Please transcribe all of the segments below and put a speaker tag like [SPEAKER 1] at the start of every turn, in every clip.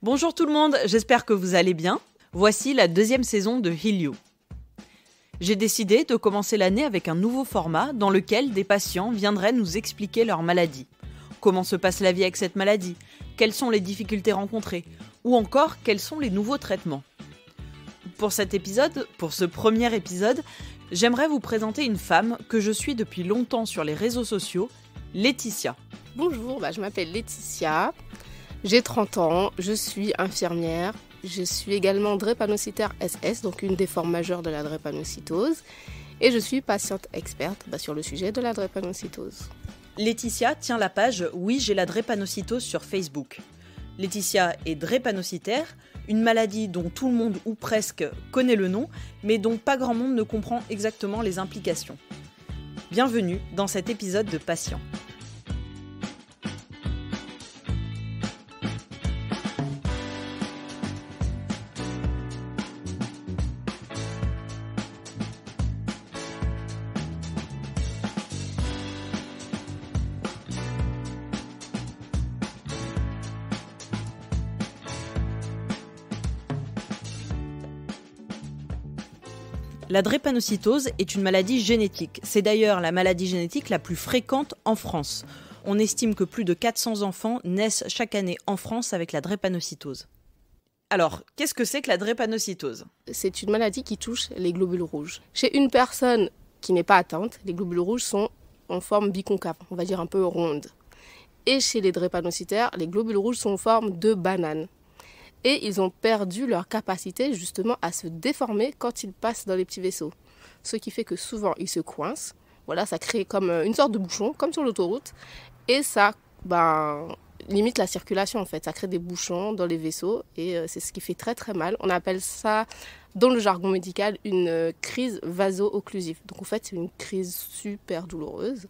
[SPEAKER 1] Bonjour tout le monde, j'espère que vous allez bien. Voici la deuxième saison de Heal You. J'ai décidé de commencer l'année avec un nouveau format dans lequel des patients viendraient nous expliquer leur maladie. Comment se passe la vie avec cette maladie? Quelles sont les difficultés rencontrées? Ou encore, quels sont les nouveaux traitements? Pour ce premier épisode, j'aimerais vous présenter une femme que je suis depuis longtemps sur les réseaux sociaux, Laetitia.
[SPEAKER 2] Bonjour, je m'appelle Laetitia, j'ai 30 ans, je suis infirmière, je suis également drépanocytaire SS, donc une des formes majeures de la drépanocytose, et je suis patiente experte sur le sujet de la drépanocytose.
[SPEAKER 1] Laetitia tient la page « Oui, j'ai la drépanocytose » sur Facebook. Laetitia est drépanocytaire, une maladie dont tout le monde ou presque connaît le nom, mais dont pas grand monde ne comprend exactement les implications. Bienvenue dans cet épisode de Patient. La drépanocytose est une maladie génétique. C'est d'ailleurs la maladie génétique la plus fréquente en France. On estime que plus de 400 enfants naissent chaque année en France avec la drépanocytose. Alors, qu'est-ce que c'est que la drépanocytose?
[SPEAKER 2] C'est une maladie qui touche les globules rouges. Chez une personne qui n'est pas atteinte, les globules rouges sont en forme biconcave, on va dire un peu ronde. Et chez les drépanocytaires, les globules rouges sont en forme de banane. Et ils ont perdu leur capacité justement à se déformer quand ils passent dans les petits vaisseaux. Ce qui fait que souvent ils se coincent. Voilà, ça crée comme une sorte de bouchon, comme sur l'autoroute. Et ça limite la circulation en fait. Ça crée des bouchons dans les vaisseaux et c'est ce qui fait très très mal. On appelle ça dans le jargon médical une crise vaso-occlusive. Donc en fait c'est une crise super douloureuse.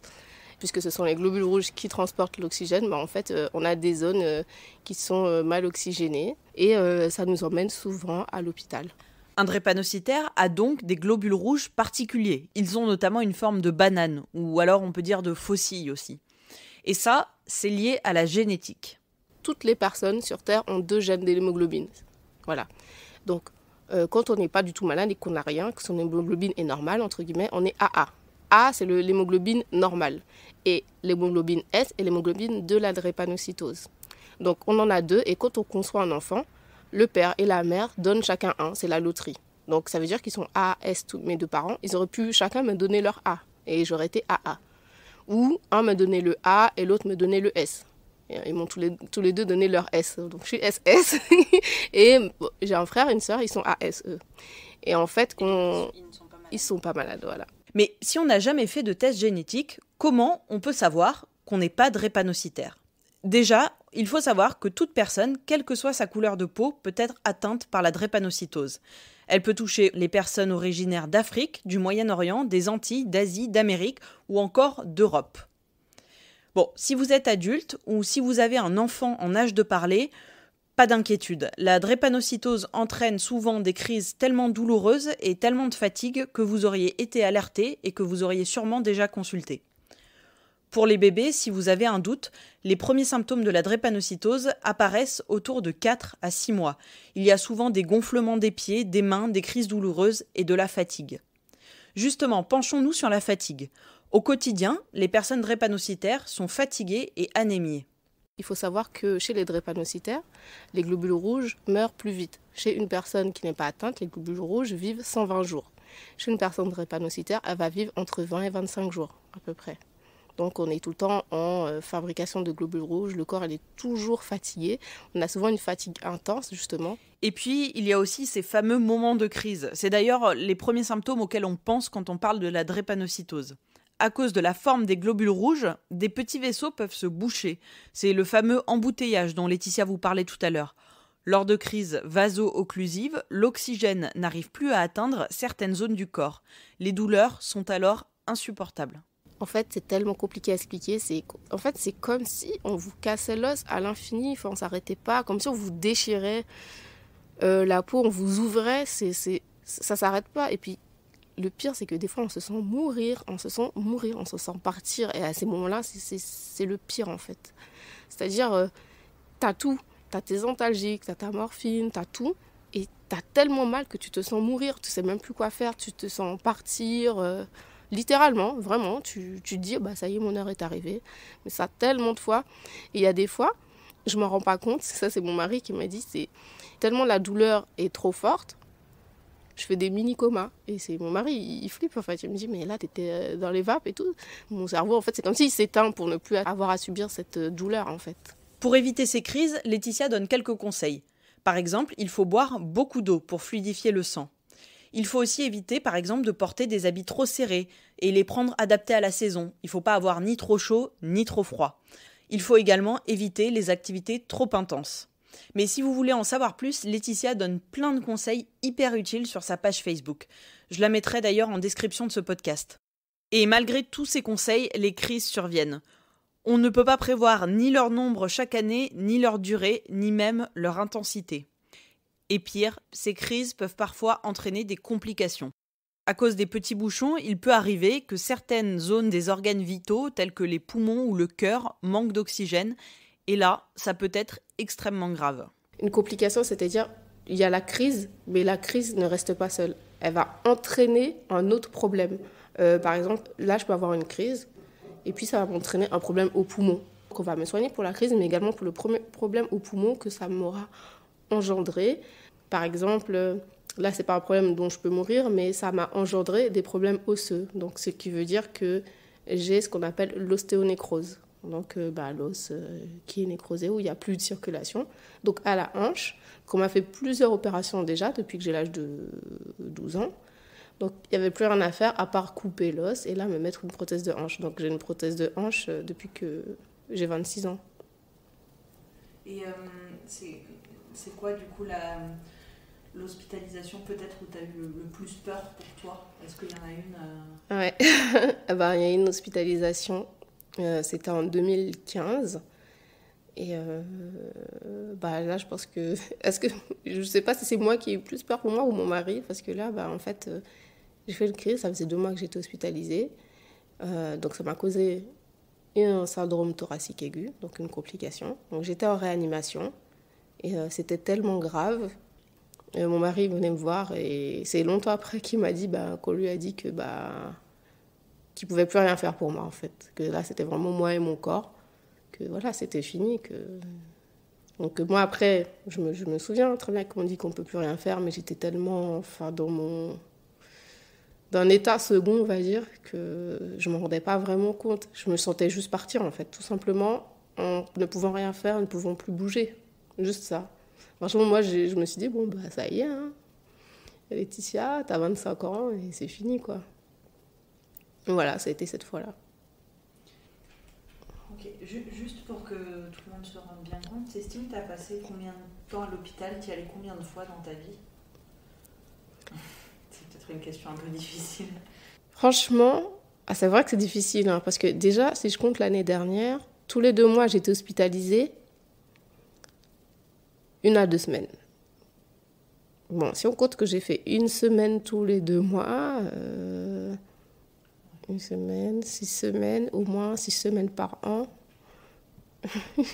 [SPEAKER 2] Puisque ce sont les globules rouges qui transportent l'oxygène, en fait, on a des zones qui sont mal oxygénées et ça nous emmène souvent à l'hôpital.
[SPEAKER 1] Un drépanocytaire a donc des globules rouges particuliers. Ils ont notamment une forme de banane, ou alors on peut dire de faucille aussi. Et ça, c'est lié à la génétique.
[SPEAKER 2] Toutes les personnes sur Terre ont 2 gènes d'hémoglobine. Voilà. Donc, quand on n'est pas du tout malade et qu'on n'a rien, que son hémoglobine est normale, entre guillemets, on est AA. A, c'est l'hémoglobine normale. Et l'hémoglobine S est l'hémoglobine de la drépanocytose. Donc, on en a 2. Et quand on conçoit un enfant, le père et la mère donnent chacun 1. C'est la loterie. Donc, ça veut dire qu'ils sont A, S, tous mes 2 parents. Ils auraient pu chacun me donner leur A. Et j'aurais été AA. Ou un me donnait le A et l'autre me donnait le S. Ils m'ont tous les 2 donné leur S. Donc, je suis SS. Et j'ai un frère et une sœur, ils sont AS, eux. Et en fait, ils sont pas malades, voilà.
[SPEAKER 1] Mais si on n'a jamais fait de test génétique, comment on peut savoir qu'on n'est pas drépanocytaire? Déjà, il faut savoir que toute personne, quelle que soit sa couleur de peau, peut être atteinte par la drépanocytose. Elle peut toucher les personnes originaires d'Afrique, du Moyen-Orient, des Antilles, d'Asie, d'Amérique ou encore d'Europe. Bon, si vous êtes adulte ou si vous avez un enfant en âge de parler, pas d'inquiétude, la drépanocytose entraîne souvent des crises tellement douloureuses et tellement de fatigue que vous auriez été alerté et que vous auriez sûrement déjà consulté. Pour les bébés, si vous avez un doute, les premiers symptômes de la drépanocytose apparaissent autour de 4 à 6 mois. Il y a souvent des gonflements des pieds, des mains, des crises douloureuses et de la fatigue. Justement, penchons-nous sur la fatigue. Au quotidien, les personnes drépanocytaires sont fatiguées et anémiées.
[SPEAKER 2] Il faut savoir que chez les drépanocytaires, les globules rouges meurent plus vite. Chez une personne qui n'est pas atteinte, les globules rouges vivent 120 jours. Chez une personne drépanocytaire, elle va vivre entre 20 et 25 jours à peu près. Donc on est tout le temps en fabrication de globules rouges, le corps il est toujours fatigué. On a souvent une fatigue intense justement.
[SPEAKER 1] Et puis il y a aussi ces fameux moments de crise. C'est d'ailleurs les premiers symptômes auxquels on pense quand on parle de la drépanocytose. À cause de la forme des globules rouges, des petits vaisseaux peuvent se boucher. C'est le fameux embouteillage dont Laetitia vous parlait tout à l'heure. Lors de crises vaso-occlusives, l'oxygène n'arrive plus à atteindre certaines zones du corps. Les douleurs sont alors insupportables.
[SPEAKER 2] En fait, c'est tellement compliqué à expliquer. C'est comme si on vous cassait l'os à l'infini. On ne s'arrêtait pas. Comme si on vous déchirait la peau, on vous ouvrait. Ça ne s'arrête pas. Et puis, le pire, c'est que des fois, on se sent mourir, on se sent partir. Et à ces moments-là, c'est le pire, en fait. C'est-à-dire, t'as tout. t'as tes antalgiques, t'as ta morphine, t'as tout. Et t'as tellement mal que tu te sens mourir, tu sais même plus quoi faire, tu te sens partir. Littéralement, vraiment, tu te dis, ça y est, mon heure est arrivée. Mais ça tellement de fois. Et il y a des fois, je ne m'en rends pas compte, ça c'est mon mari qui m'a dit, c'est tellement la douleur est trop forte, je fais des mini-comas. Et c'est mon mari, il flippe en fait. Il me dit, mais là, t'étais dans les vapes et tout. Mon cerveau, en fait, c'est comme s'il s'éteint pour ne plus avoir à subir cette douleur, en fait.
[SPEAKER 1] Pour éviter ces crises, Laetitia donne quelques conseils. Par exemple, il faut boire beaucoup d'eau pour fluidifier le sang. Il faut aussi éviter, par exemple, de porter des habits trop serrés et les prendre adaptés à la saison. Il ne faut pas avoir ni trop chaud ni trop froid. Il faut également éviter les activités trop intenses. Mais si vous voulez en savoir plus, Laetitia donne plein de conseils hyper utiles sur sa page Facebook. Je la mettrai d'ailleurs en description de ce podcast. Et malgré tous ces conseils, les crises surviennent. On ne peut pas prévoir ni leur nombre chaque année, ni leur durée, ni même leur intensité. Et pire, ces crises peuvent parfois entraîner des complications. À cause des petits bouchons, il peut arriver que certaines zones des organes vitaux, tels que les poumons ou le cœur, manquent d'oxygène. Et là, ça peut être extrêmement grave.
[SPEAKER 2] Une complication, c'est-à-dire, il y a la crise, mais la crise ne reste pas seule. Elle va entraîner un autre problème. Par exemple, là, je peux avoir une crise, et puis ça va m'entraîner un problème au poumon. Donc on va me soigner pour la crise, mais également pour le premier problème au poumon que ça m'aura engendré. Par exemple, là, c'est pas un problème dont je peux mourir, mais ça m'a engendré des problèmes osseux. Donc, ce qui veut dire que j'ai ce qu'on appelle l'ostéonécrose. Donc, l'os qui est nécrosé, où il n'y a plus de circulation. Donc, à la hanche, qu'on m'a fait plusieurs opérations déjà, depuis que j'ai l'âge de 12 ans. Donc, il n'y avait plus rien à faire à part couper l'os et là, me mettre une prothèse de hanche. Donc, j'ai une prothèse de hanche depuis que j'ai 26 ans.
[SPEAKER 1] Et c'est quoi, du coup, l'hospitalisation peut-être où tu as eu le plus peur pour toi? Est-ce qu'il y en a une
[SPEAKER 2] Ouais, il y a une hospitalisation, c'était en 2015. Et là, je pense que... je ne sais pas si c'est moi qui ai eu plus peur pour moi ou mon mari, parce que là, en fait, j'ai fait une crise, ça faisait 2 mois que j'étais hospitalisée. Donc ça m'a causé un syndrome thoracique aigu, donc une complication. Donc j'étais en réanimation et c'était tellement grave. Mon mari venait me voir et c'est longtemps après qu'il m'a dit qu'on lui a dit que qu'il pouvait plus rien faire pour moi en fait, que là c'était vraiment moi et mon corps, que voilà c'était fini, donc moi après je me souviens très bien qu'on dit qu'on peut plus rien faire, mais j'étais tellement dans un état second on va dire que je m'en rendais pas vraiment compte, je me sentais juste partir en fait, tout simplement en ne pouvant rien faire, ne pouvant plus bouger, juste ça. Franchement, moi, je me suis dit, ça y est, hein. Laetitia, t'as 25 ans et c'est fini, quoi. Voilà, ça a été cette fois-là.
[SPEAKER 1] Ok, juste pour que tout le monde se rende bien compte, t'estimes que t'as passé combien de temps à l'hôpital? T'y allais combien de fois dans ta vie? C'est peut-être une question un peu difficile.
[SPEAKER 2] Franchement, c'est vrai que c'est difficile, hein, parce que déjà, si je compte l'année dernière, tous les 2 mois, j'étais hospitalisée. 1 à 2 semaines. Bon, si on compte que j'ai fait 1 semaine tous les 2 mois, 1 semaine, 6 semaines, au moins 6 semaines par an.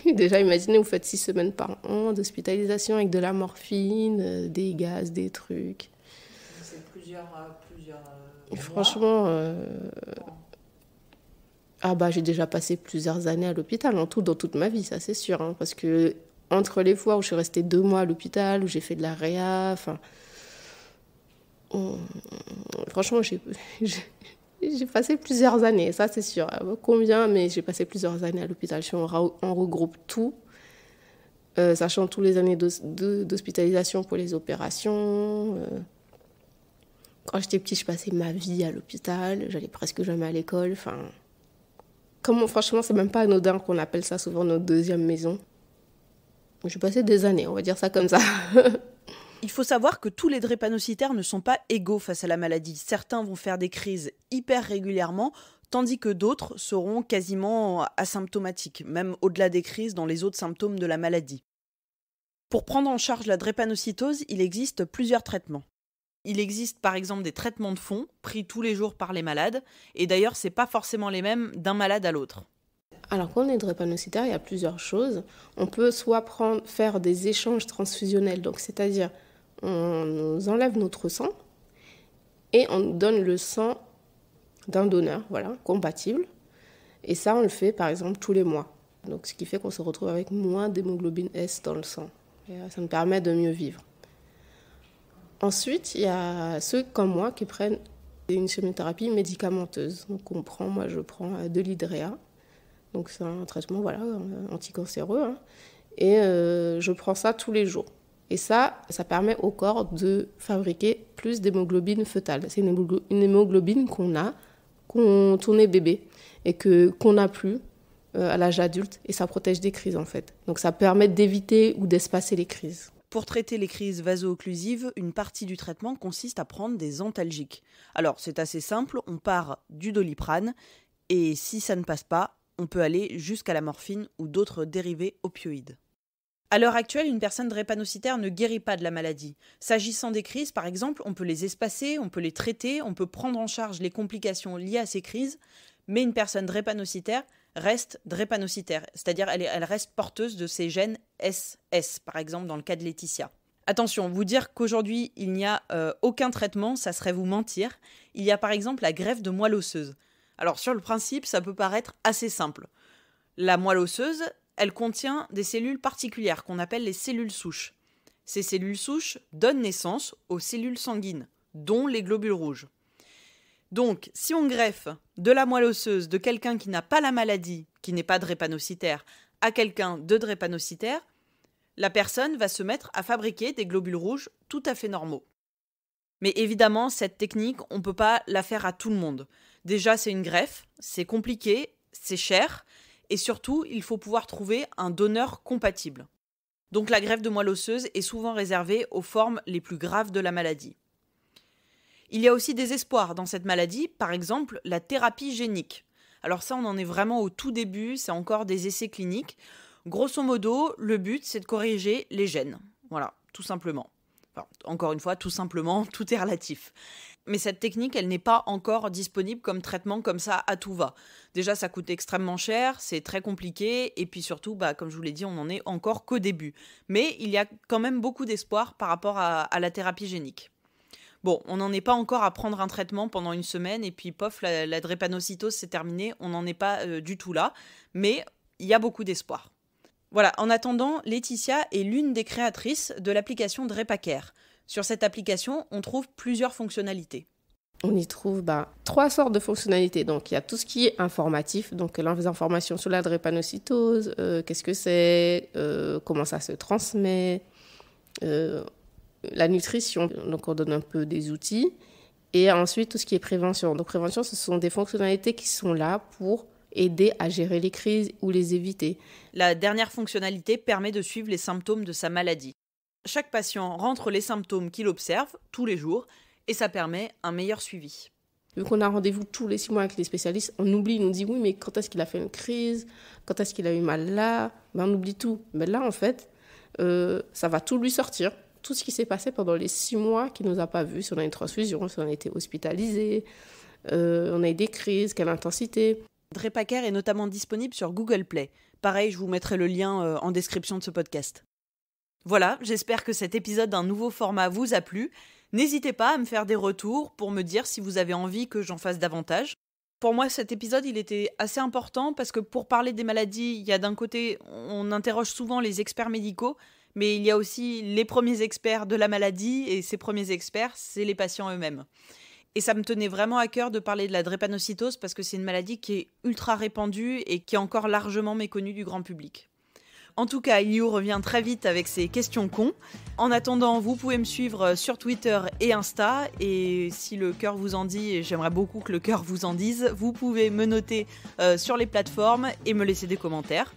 [SPEAKER 2] Déjà, imaginez, vous faites 6 semaines par an d'hospitalisation avec de la morphine, des gaz, des trucs.
[SPEAKER 1] C'est plusieurs
[SPEAKER 2] mois. Franchement, j'ai déjà passé plusieurs années à l'hôpital, en tout, dans toute ma vie, ça c'est sûr, hein, parce que entre les fois où je suis restée 2 mois à l'hôpital, où j'ai fait de la réa, franchement, j'ai passé plusieurs années, ça c'est sûr. Combien, mais j'ai passé plusieurs années à l'hôpital. Si on regroupe tout, sachant tous les années d'hospitalisation pour les opérations. Quand j'étais petite, je passais ma vie à l'hôpital, j'allais presque jamais à l'école. Franchement, c'est même pas anodin qu'on appelle ça souvent notre deuxième maison. J'ai passé des années, on va dire ça comme ça.
[SPEAKER 1] Il faut savoir que tous les drépanocytaires ne sont pas égaux face à la maladie. Certains vont faire des crises hyper régulièrement, tandis que d'autres seront quasiment asymptomatiques, même au-delà des crises dans les autres symptômes de la maladie. Pour prendre en charge la drépanocytose, il existe plusieurs traitements. Il existe par exemple des traitements de fond, pris tous les jours par les malades, et d'ailleurs c'est pas forcément les mêmes d'un malade à l'autre.
[SPEAKER 2] Alors, quand on est drépanocytaire, il y a plusieurs choses. On peut soit faire des échanges transfusionnels, donc c'est-à-dire on nous enlève notre sang et on nous donne le sang d'un donneur, voilà, compatible. Et ça, on le fait par exemple tous les mois. Donc, ce qui fait qu'on se retrouve avec moins d'hémoglobine S dans le sang. Et ça nous permet de mieux vivre. Ensuite, il y a ceux comme moi qui prennent une chimiothérapie médicamenteuse. Donc, moi, je prends de l'Hydrea. Donc, c'est un traitement anticancéreux. Hein. Et je prends ça tous les jours. Et ça permet au corps de fabriquer plus d'hémoglobine fœtale. C'est une hémoglobine qu'on a quand on est bébé et qu'on n'a plus à l'âge adulte. Et ça protège des crises, en fait. Donc, ça permet d'éviter ou d'espacer les crises.
[SPEAKER 1] Pour traiter les crises vaso-occlusives, une partie du traitement consiste à prendre des antalgiques. Alors, c'est assez simple, on part du Doliprane, et si ça ne passe pas, on peut aller jusqu'à la morphine ou d'autres dérivés opioïdes. À l'heure actuelle, une personne drépanocytaire ne guérit pas de la maladie. S'agissant des crises, par exemple, on peut les espacer, on peut les traiter, on peut prendre en charge les complications liées à ces crises, mais une personne drépanocytaire reste drépanocytaire, c'est-à-dire elle reste porteuse de ces gènes SS, par exemple dans le cas de Laetitia. Attention, vous dire qu'aujourd'hui il n'y a aucun traitement, ça serait vous mentir. Il y a par exemple la greffe de moelle osseuse. Alors sur le principe, ça peut paraître assez simple. La moelle osseuse, elle contient des cellules particulières qu'on appelle les cellules souches. Ces cellules souches donnent naissance aux cellules sanguines, dont les globules rouges. Donc, si on greffe de la moelle osseuse de quelqu'un qui n'a pas la maladie, qui n'est pas drépanocytaire, à quelqu'un de drépanocytaire, la personne va se mettre à fabriquer des globules rouges tout à fait normaux. Mais évidemment, cette technique, on ne peut pas la faire à tout le monde. Déjà, c'est une greffe, c'est compliqué, c'est cher, et surtout, il faut pouvoir trouver un donneur compatible. Donc la greffe de moelle osseuse est souvent réservée aux formes les plus graves de la maladie. Il y a aussi des espoirs dans cette maladie, par exemple la thérapie génique. Alors ça, on en est vraiment au tout début, c'est encore des essais cliniques. Grosso modo, le but, c'est de corriger les gènes. Voilà, tout simplement. Enfin, encore une fois, tout simplement, tout est relatif. Mais cette technique, elle n'est pas encore disponible comme traitement comme ça à tout va. Déjà, ça coûte extrêmement cher, c'est très compliqué, et puis surtout, comme je vous l'ai dit, on n'en est encore qu'au début. Mais il y a quand même beaucoup d'espoir par rapport à la thérapie génique. Bon, on n'en est pas encore à prendre un traitement pendant une semaine, et puis pof, la drépanocytose, c'est terminé, on n'en est pas du tout là, mais il y a beaucoup d'espoir. Voilà, en attendant, Laetitia est l'une des créatrices de l'application DrépaCare. Sur cette application, on trouve plusieurs fonctionnalités.
[SPEAKER 2] On y trouve 3 sortes de fonctionnalités. Donc, il y a tout ce qui est informatif, donc les informations sur la drépanocytose, qu'est-ce que c'est, comment ça se transmet, la nutrition, donc on donne un peu des outils. Et ensuite, tout ce qui est prévention. Donc, prévention, ce sont des fonctionnalités qui sont là pour aider à gérer les crises ou les éviter.
[SPEAKER 1] La dernière fonctionnalité permet de suivre les symptômes de sa maladie. Chaque patient rentre les symptômes qu'il observe tous les jours et ça permet un meilleur suivi.
[SPEAKER 2] Vu qu'on a rendez-vous tous les 6 mois avec les spécialistes, on oublie, on nous dit oui, mais quand est-ce qu'il a fait une crise? Quand est-ce qu'il a eu mal là? On oublie tout. Mais là, en fait, ça va tout lui sortir. Tout ce qui s'est passé pendant les 6 mois qu'il ne nous a pas vus, si on a une transfusion, si on a été hospitalisé, on a eu des crises, quelle intensité.
[SPEAKER 1] DrépaCare est notamment disponible sur Google Play. Pareil, je vous mettrai le lien en description de ce podcast. Voilà, j'espère que cet épisode d'un nouveau format vous a plu. N'hésitez pas à me faire des retours pour me dire si vous avez envie que j'en fasse davantage. Pour moi, cet épisode, il était assez important parce que pour parler des maladies, il y a d'un côté, on interroge souvent les experts médicaux, mais il y a aussi les premiers experts de la maladie et ces premiers experts, c'est les patients eux-mêmes. Et ça me tenait vraiment à cœur de parler de la drépanocytose parce que c'est une maladie qui est ultra répandue et qui est encore largement méconnue du grand public. En tout cas, Iliou revient très vite avec ses questions cons. En attendant, vous pouvez me suivre sur Twitter et Insta. Et si le cœur vous en dit, et j'aimerais beaucoup que le cœur vous en dise, vous pouvez me noter sur les plateformes et me laisser des commentaires.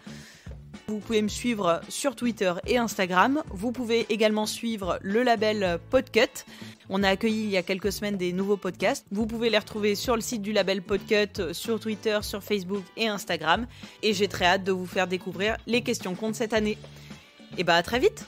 [SPEAKER 1] Vous pouvez me suivre sur Twitter et Instagram. Vous pouvez également suivre le label Podcut. On a accueilli il y a quelques semaines des nouveaux podcasts. Vous pouvez les retrouver sur le site du label Podcut, sur Twitter, sur Facebook et Instagram. Et j'ai très hâte de vous faire découvrir les questions cons de cette année. Et à très vite!